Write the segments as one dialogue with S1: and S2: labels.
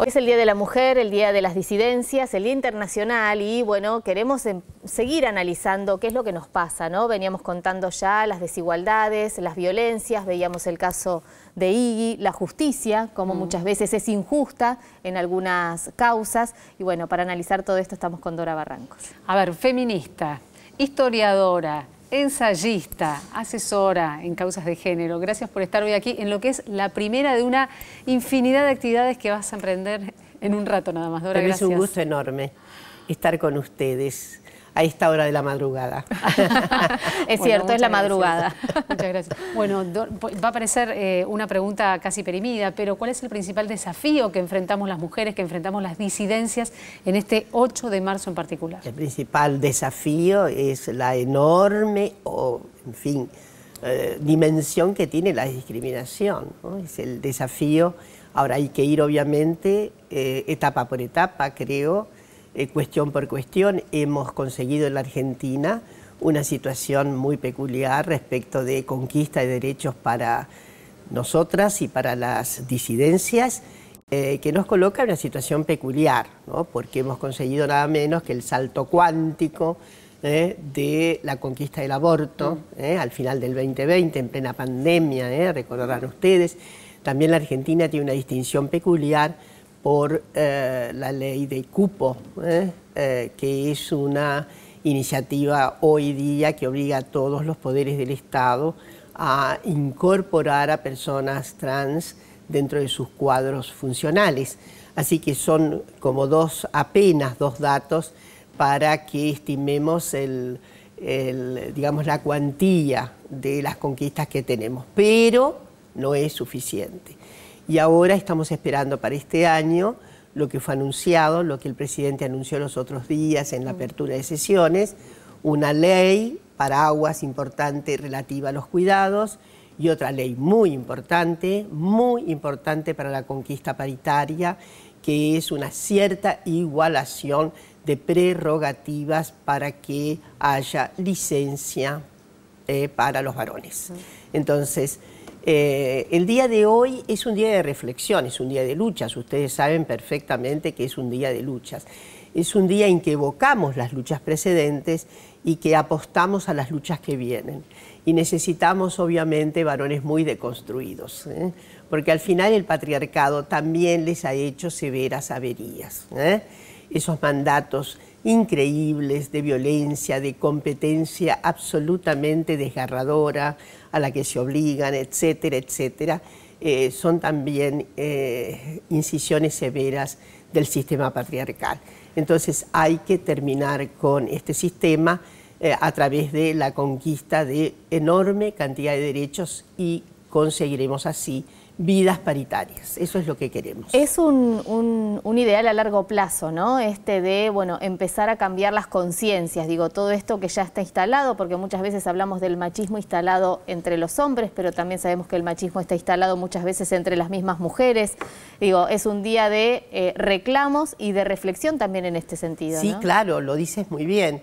S1: Es el Día de la Mujer, el Día de las Disidencias, el Día Internacional y bueno, queremos seguir analizando qué es lo que nos pasa, ¿no? Veníamos contando ya las desigualdades, las violencias, veíamos el caso de Iggy, la justicia, como muchas veces es injusta en algunas causas. Y bueno, para analizar todo esto estamos con Dora Barrancos.
S2: A ver, feminista, historiadora, ensayista, asesora en causas de género. Gracias por estar hoy aquí en lo que es la primera de una infinidad de actividades que vas a emprender en un rato nada más. Dora, gracias.
S3: Es un gusto enorme estar con ustedes a esta hora de la madrugada.
S1: Es cierto, es la madrugada.
S2: Muchas gracias. Bueno, va a parecer una pregunta casi perimida, pero ¿cuál es el principal desafío que enfrentamos las mujeres, que enfrentamos las disidencias en este 8 de marzo en particular? El
S3: principal desafío es la enorme, dimensión que tiene la discriminación, ¿no? Es el desafío. Ahora hay que ir, obviamente, etapa por etapa, creo, cuestión por cuestión. Hemos conseguido en la Argentina una situación muy peculiar respecto de conquista de derechos para nosotras y para las disidencias, que nos coloca en una situación peculiar, ¿no? Porque hemos conseguido nada menos que el salto cuántico de la conquista del aborto al final del 2020, en plena pandemia, recordarán ustedes. También la Argentina tiene una distinción peculiar por la ley de cupo, que es una iniciativa hoy día que obliga a todos los poderes del Estado a incorporar a personas trans dentro de sus cuadros funcionales. Así que son como apenas dos datos para que estimemos digamos, la cuantía de las conquistas que tenemos, pero no es suficiente. Y ahora estamos esperando para este año lo que fue anunciado, lo que el presidente anunció los otros días en la apertura de sesiones, una ley paraguas importante relativa a los cuidados y otra ley muy importante para la conquista paritaria, que es una cierta igualación de prerrogativas para que haya licencia para los varones. Entonces, el día de hoy es un día de reflexión, es un día de luchas. Ustedes saben perfectamente que es un día de luchas. Es un día en que evocamos las luchas precedentes y que apostamos a las luchas que vienen. Y necesitamos, obviamente, varones muy deconstruidos, porque al final el patriarcado también les ha hecho severas averías. Esos mandatos increíbles de violencia, de competencia absolutamente desgarradora, a la que se obligan, etcétera, etcétera, son también incisiones severas del sistema patriarcal. Entonces hay que terminar con este sistema a través de la conquista de enorme cantidad de derechos y conseguiremos así vidas paritarias. Eso es lo que queremos.
S1: Es un ideal a largo plazo, ¿no? De, bueno, empezar a cambiar las conciencias. Digo, todo esto que ya está instalado, porque muchas veces hablamos del machismo instalado entre los hombres, pero también sabemos que el machismo está instalado muchas veces entre las mismas mujeres. Digo, es un día de reclamos y de reflexión también en este sentido,
S3: Sí,
S1: ¿no?
S3: claro, lo dices muy bien.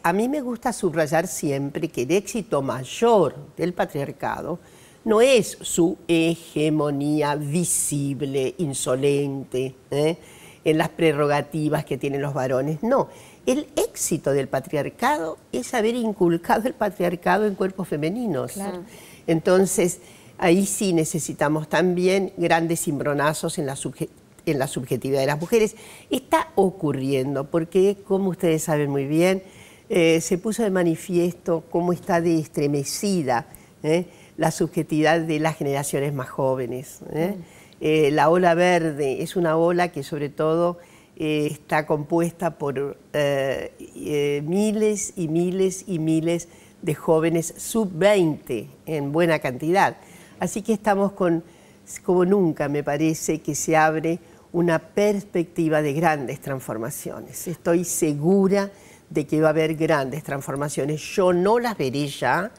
S3: A mí me gusta subrayar siempre que el éxito mayor del patriarcado no es su hegemonía visible, insolente, en las prerrogativas que tienen los varones. No, el éxito del patriarcado es haber inculcado el patriarcado en cuerpos femeninos. Claro. Entonces, ahí sí necesitamos también grandes cimbronazos en la subjetividad de las mujeres. Está ocurriendo porque, como ustedes saben muy bien, se puso de manifiesto cómo está de estremecida la subjetividad de las generaciones más jóvenes. La ola verde es una ola que sobre todo está compuesta por miles y miles y miles de jóvenes sub-20 en buena cantidad. Así que estamos como nunca, me parece, que se abre una perspectiva de grandes transformaciones. Estoy segura de que va a haber grandes transformaciones. Yo no las veré ya,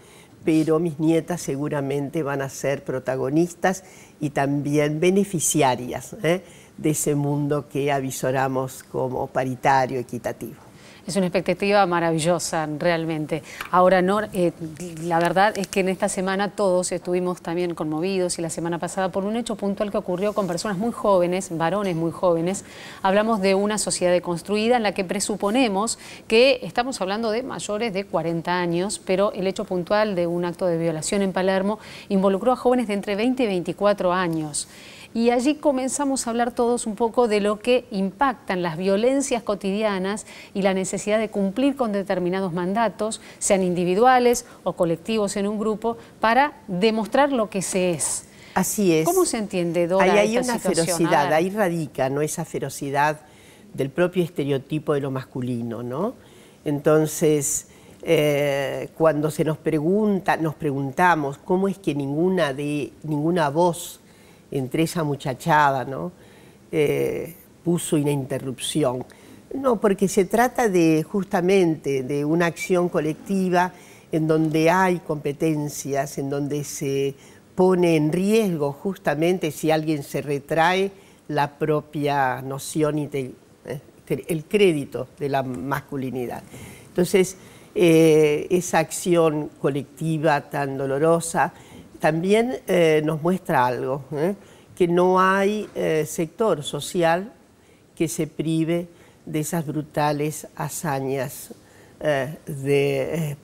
S3: pero mis nietas seguramente van a ser protagonistas y también beneficiarias de ese mundo que avisoramos como paritario, equitativo.
S2: Es una expectativa maravillosa, realmente. Ahora, la verdad es que en esta semana todos estuvimos también conmovidos, y la semana pasada por un hecho puntual que ocurrió con personas muy jóvenes, varones muy jóvenes. Hablamos de una sociedad deconstruida en la que presuponemos que estamos hablando de mayores de 40 años, pero el hecho puntual de un acto de violación en Palermo involucró a jóvenes de entre 20 y 24 años. Y allí comenzamos a hablar todos un poco de lo que impactan las violencias cotidianas y la necesidad de cumplir con determinados mandatos, sean individuales o colectivos en un grupo, para demostrar lo que se es.
S3: Así es.
S2: ¿Cómo se entiende, Dora,
S3: ahí hay
S2: esta
S3: una
S2: situación?
S3: ferocidad, ahí radica, ¿no?, esa ferocidad del propio estereotipo de lo masculino, ¿no? Entonces, cuando se nos preguntamos cómo es que ninguna voz entre esa muchachada, ¿no?, puso una interrupción. No, porque se trata justamente de una acción colectiva en donde hay competencias, en donde se pone en riesgo justamente, si alguien se retrae, la propia noción y el crédito de la masculinidad. Entonces, esa acción colectiva tan dolorosa también nos muestra algo, que no hay sector social que se prive de esas brutales hazañas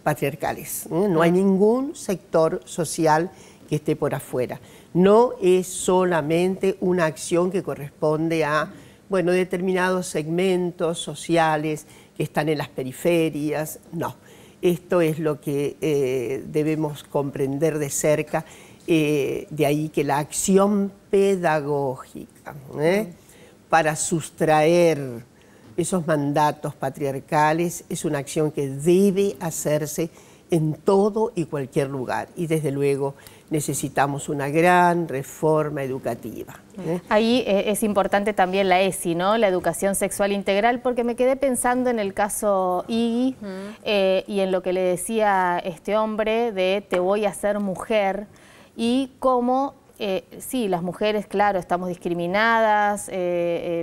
S3: patriarcales. No hay ningún sector social que esté por afuera. No es solamente una acción que corresponde a, bueno, determinados segmentos sociales que están en las periferias, no. Esto es lo que debemos comprender de cerca, de ahí que la acción pedagógica para sustraer esos mandatos patriarcales es una acción que debe hacerse en todo y cualquier lugar, y desde luego necesitamos una gran reforma educativa.
S1: Ahí es importante también la ESI, ¿no?, la educación sexual integral, porque me quedé pensando en el caso Iggy y en lo que le decía este hombre de te voy a hacer mujer, y cómo, sí, las mujeres, claro, estamos discriminadas,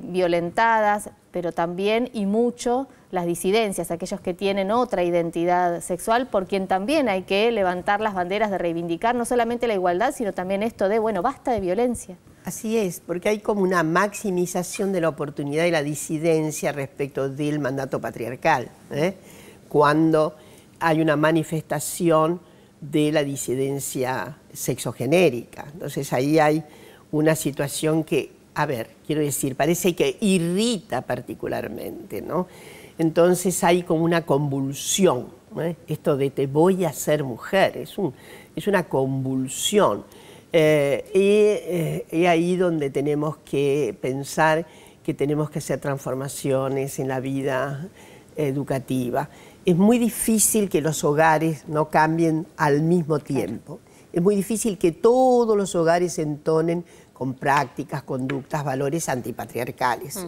S1: violentadas, pero también y mucho las disidencias, aquellos que tienen otra identidad sexual, por quien también hay que levantar las banderas de reivindicar no solamente la igualdad, sino también esto de, bueno, basta de violencia.
S3: Así es, porque hay como una maximización de la oportunidad y la disidencia respecto del mandato patriarcal, cuando hay una manifestación de la disidencia sexogenérica. Entonces ahí hay una situación que, a ver, quiero decir, parece que irrita particularmente, ¿no? Entonces hay como una convulsión, esto de te voy a hacer mujer, es una convulsión. Y ahí donde tenemos que pensar que tenemos que hacer transformaciones en la vida educativa. Es muy difícil que los hogares no cambien al mismo tiempo. Es muy difícil que todos los hogares se entonen con prácticas, conductas, valores antipatriarcales.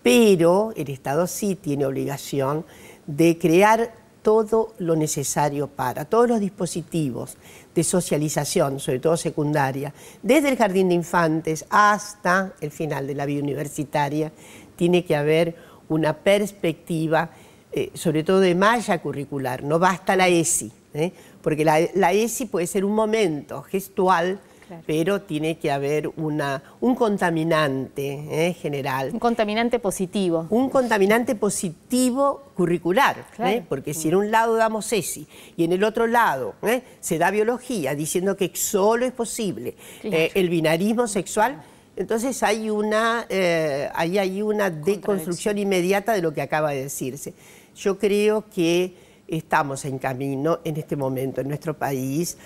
S3: Pero el Estado sí tiene obligación de crear todo lo necesario para todos los dispositivos de socialización, sobre todo secundaria, desde el jardín de infantes hasta el final de la vida universitaria. Tiene que haber una perspectiva, sobre todo de malla curricular. No basta la ESI, porque la ESI puede ser un momento gestual, claro, pero tiene que haber un contaminante general. Un
S1: contaminante positivo. Un
S3: contaminante positivo curricular, claro, porque si en un lado damos ESI y en el otro lado se da biología diciendo que solo es posible, claro, el binarismo sexual, entonces hay una deconstrucción inmediata de lo que acaba de decirse. Yo creo que estamos en camino en este momento en nuestro país.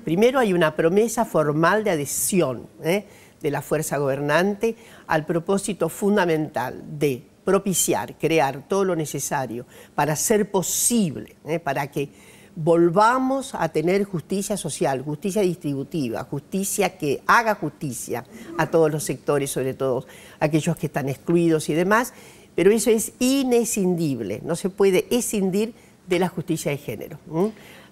S3: Primero hay una promesa formal de adhesión de la fuerza gobernante al propósito fundamental de propiciar, crear todo lo necesario para hacer posible, para que volvamos a tener justicia social, justicia distributiva, justicia que haga justicia a todos los sectores, sobre todo aquellos que están excluidos y demás. Pero eso es inescindible, no se puede escindir de la justicia de género.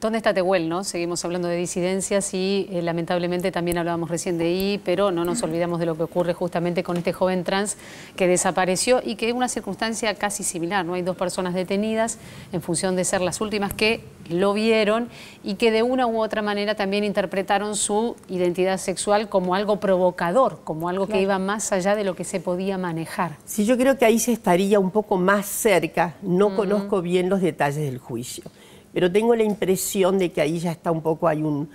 S2: ¿Dónde está Tehuel, no? Seguimos hablando de disidencias y lamentablemente también hablábamos recién de I, pero no nos olvidamos de lo que ocurre justamente con este joven trans que desapareció y que es una circunstancia casi similar, ¿no? Hay 2 personas detenidas en función de ser las últimas que lo vieron y que de una u otra manera también interpretaron su identidad sexual como algo provocador, como algo que iba más allá de lo que se podía manejar.
S3: Sí, yo creo que ahí se estaría un poco más cerca, no conozco bien los detalles del juicio, pero tengo la impresión de que ahí ya está un poco, hay un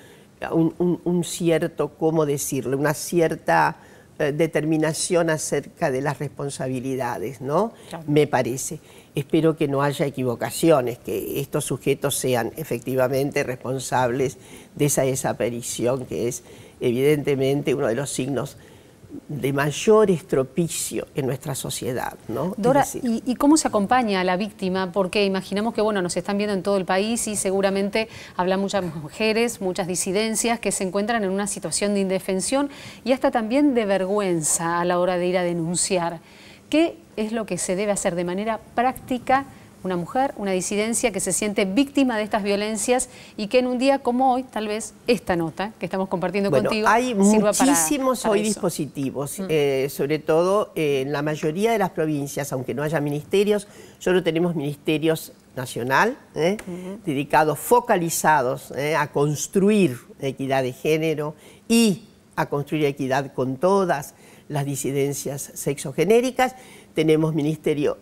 S3: cierto, ¿cómo decirlo?, una cierta determinación acerca de las responsabilidades, ¿no? Claro. Me parece. Espero que no haya equivocaciones, que estos sujetos sean efectivamente responsables de esa desaparición, que es evidentemente uno de los signos de mayor estropicio en nuestra sociedad, ¿no?
S2: Dora, ¿y cómo se acompaña a la víctima? Porque imaginamos que, bueno, nos están viendo en todo el país y seguramente habla muchas mujeres, muchas disidencias que se encuentran en una situación de indefensión y hasta también de vergüenza a la hora de ir a denunciar. ¿Qué es lo que se debe hacer de manera práctica una mujer, una disidencia que se siente víctima de estas violencias y que en un día como hoy, tal vez esta nota que estamos compartiendo contigo
S3: hay
S2: sirva
S3: muchísimos
S2: para
S3: hoy
S2: eso.
S3: dispositivos, sobre todo en la mayoría de las provincias, aunque no haya ministerios, solo tenemos ministerios nacional, dedicados, focalizados a construir equidad de género y a construir equidad con todas las disidencias sexogenéricas. Tenemos ministerio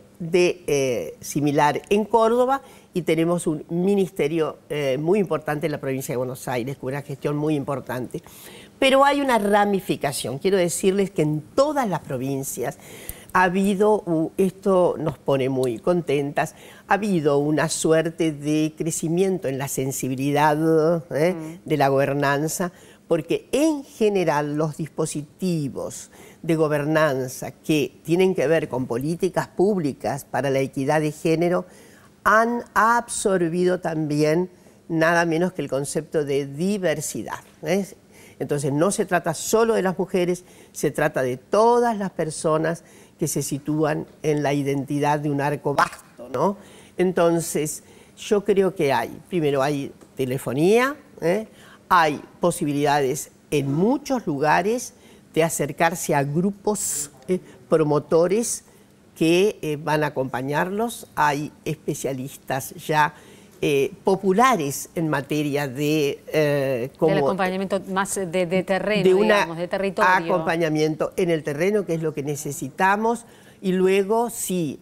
S3: similar en Córdoba y tenemos un ministerio muy importante en la provincia de Buenos Aires, con una gestión muy importante. Pero hay una ramificación. Quiero decirles que en todas las provincias ha habido, esto nos pone muy contentas, ha habido una suerte de crecimiento en la sensibilidad de la gobernanza, porque en general los dispositivos de gobernanza que tienen que ver con políticas públicas para la equidad de género han absorbido también nada menos que el concepto de diversidad. Entonces no se trata solo de las mujeres, se trata de todas las personas que se sitúan en la identidad de un arco vasto, ¿no? Entonces yo creo que primero hay telefonía, hay posibilidades en muchos lugares de acercarse a grupos promotores que van a acompañarlos. Hay especialistas ya populares en materia de
S2: del acompañamiento más de terreno, digamos, de territorio.
S3: Acompañamiento en el terreno, que es lo que necesitamos, y luego sí,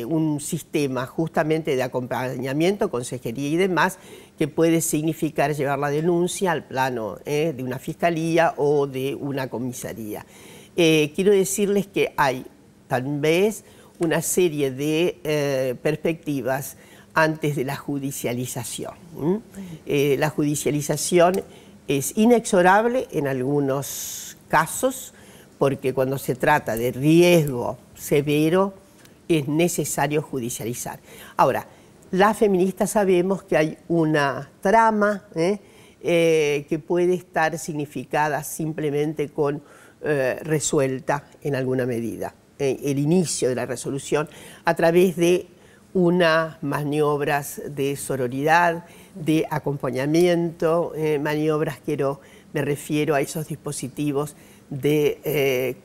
S3: un sistema justamente de acompañamiento, consejería y demás, que puede significar llevar la denuncia al plano de una fiscalía o de una comisaría. Quiero decirles que hay tal vez una serie de perspectivas antes de la judicialización. La judicialización es inexorable en algunos casos, porque cuando se trata de riesgo severo es necesario judicializar. Ahora, las feministas sabemos que hay una trama que puede estar significada simplemente con resuelta en alguna medida, el igual de la resolución a través de unas maniobras de sororidad, de acompañamiento, maniobras, me refiero a esos dispositivos de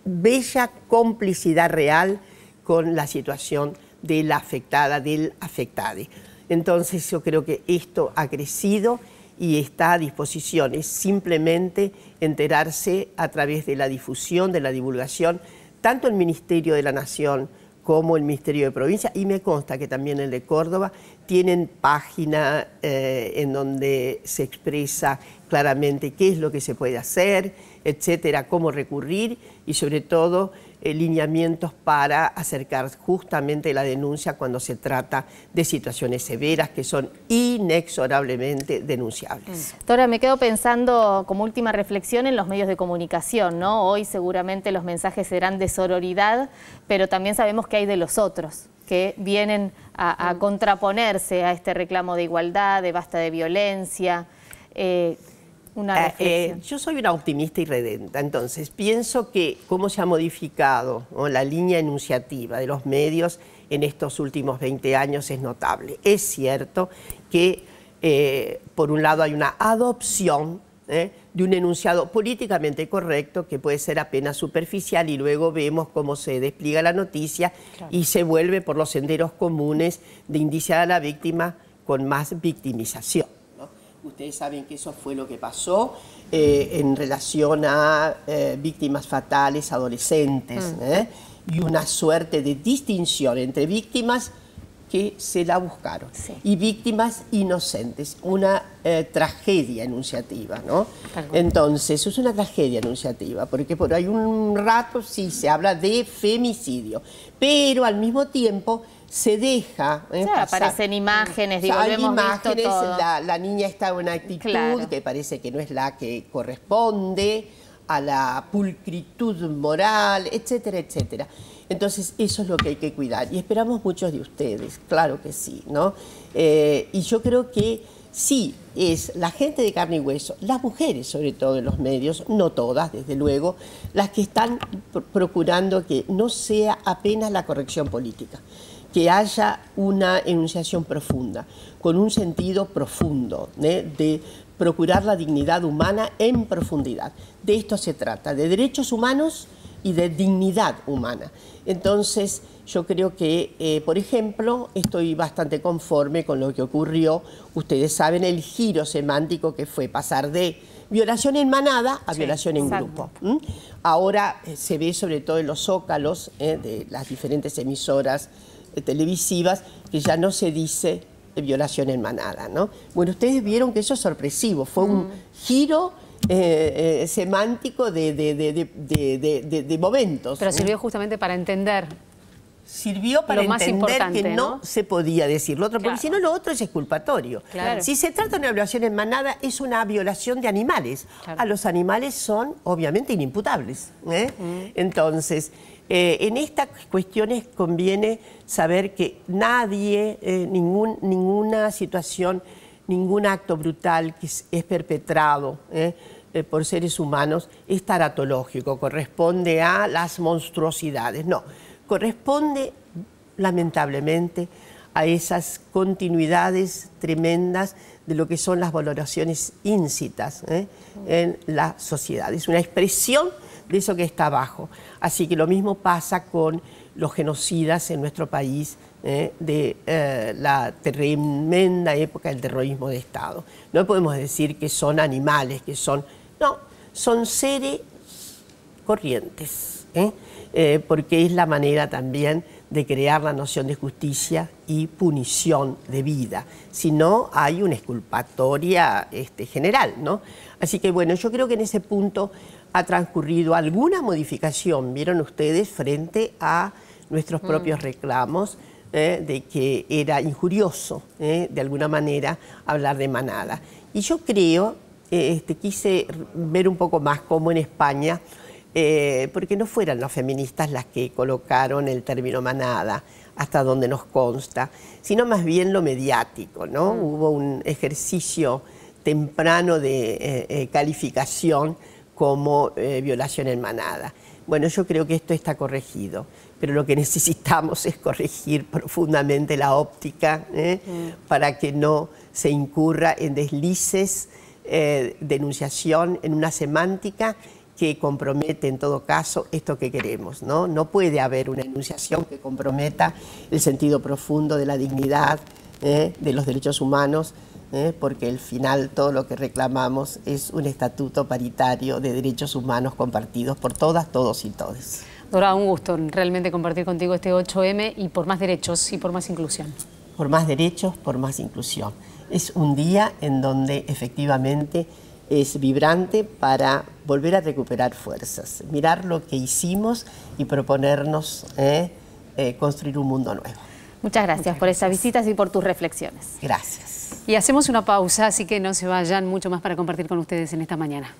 S3: bella complicidad real con la situación de la afectada, del afectado. Entonces yo creo que esto ha crecido y está a disposición. Es simplemente enterarse a través de la difusión, de la divulgación, tanto el Ministerio de la Nación como el Ministerio de Provincia, y me consta que también el de Córdoba, tienen página en donde se expresa claramente qué es lo que se puede hacer, etcétera, cómo recurrir y sobre todo lineamientos para acercar justamente la denuncia cuando se trata de situaciones severas que son inexorablemente denunciables.
S1: Dora, me quedo pensando como última reflexión en los medios de comunicación, ¿no? Hoy seguramente los mensajes serán de sororidad, pero también sabemos que hay de los otros que vienen a contraponerse a este reclamo de igualdad, de basta de violencia. una reflexión.
S3: Yo soy una optimista y redenta, entonces pienso que cómo se ha modificado, ¿no?, la línea enunciativa de los medios en estos últimos 20 años es notable. Es cierto que, por un lado, hay una adopción de un enunciado políticamente correcto que puede ser apenas superficial y luego vemos cómo se despliega la noticia, claro, y se vuelve por los senderos comunes de indiciar a la víctima con más victimización, ¿no? Ustedes saben que eso fue lo que pasó en relación a víctimas fatales adolescentes, y una suerte de distinción entre víctimas que se la buscaron, sí, y víctimas inocentes, una tragedia enunciativa, ¿no? Entonces, es una tragedia enunciativa, porque por ahí un rato sí se habla de femicidio, pero al mismo tiempo se deja
S1: aparecen imágenes, digo,
S3: hay
S1: hemos
S3: imágenes,
S1: visto todo.
S3: La niña está en una actitud, claro, que parece que no es la que corresponde a la pulcritud moral, etcétera, etcétera. Entonces, eso es lo que hay que cuidar. Y esperamos muchos de ustedes, claro que sí, ¿no? Y yo creo que sí, es la gente de carne y hueso, las mujeres sobre todo en los medios, no todas, desde luego, las que están procurando que no sea apenas la corrección política, que haya una enunciación profunda, con un sentido profundo, de procurar la dignidad humana en profundidad. De esto se trata, de derechos humanos y de dignidad humana. Entonces, yo creo que, por ejemplo, estoy bastante conforme con lo que ocurrió. Ustedes saben el giro semántico que fue pasar de violación en manada a violación en grupo. Ahora se ve sobre todo en los zócalos de las diferentes emisoras televisivas que ya no se dice violación en manada, ¿no? Bueno, ustedes vieron que eso es sorpresivo, fue un giro semántico de momentos.
S2: Pero sirvió justamente para entender.
S3: Sirvió para entender que no se podía decir lo otro, porque si no lo otro es exculpatorio.
S2: Claro.
S3: Si se trata de una violación en manada, es una violación de animales. Claro. A los animales son obviamente inimputables. Entonces, en estas cuestiones conviene saber que nadie, ninguna situación, ningún acto brutal que es perpetrado por seres humanos es taratológico, corresponde a las monstruosidades. No, corresponde lamentablemente a esas continuidades tremendas de lo que son las valoraciones íncitas en la sociedad. Es una expresión de eso que está abajo. Así que lo mismo pasa con los genocidas en nuestro país de la tremenda época del terrorismo de Estado. No podemos decir que son animales, que son... No, son seres corrientes, porque es la manera también de crear la noción de justicia y punición de vida. Si no, hay una exculpatoria general, ¿no? Así que bueno, yo creo que en ese punto ha transcurrido alguna modificación, vieron ustedes, frente a nuestros propios reclamos de que era injurioso, de alguna manera, hablar de manada. Y yo creo, quise ver un poco más cómo en España, porque no fueran las feministas las que colocaron el término manada, hasta donde nos consta, sino más bien lo mediático, ¿no? Hubo un ejercicio temprano de calificación como violación en manada. Bueno, yo creo que esto está corregido, pero lo que necesitamos es corregir profundamente la óptica para que no se incurra en deslices de enunciación, en una semántica que compromete en todo caso esto que queremos, ¿no? No puede haber una enunciación que comprometa el sentido profundo de la dignidad, de los derechos humanos, porque al final todo lo que reclamamos es un estatuto paritario de derechos humanos compartidos por todas, todos y todes.
S2: Dora, un gusto realmente compartir contigo este 8M y por más derechos y por más inclusión.
S3: Por más derechos, por más inclusión. Es un día en donde efectivamente es vibrante para volver a recuperar fuerzas, mirar lo que hicimos y proponernos construir un mundo nuevo.
S1: Muchas gracias por estas visitas y por tus reflexiones.
S3: Gracias.
S2: Y hacemos una pausa, así que no se vayan, mucho más para compartir con ustedes en esta mañana.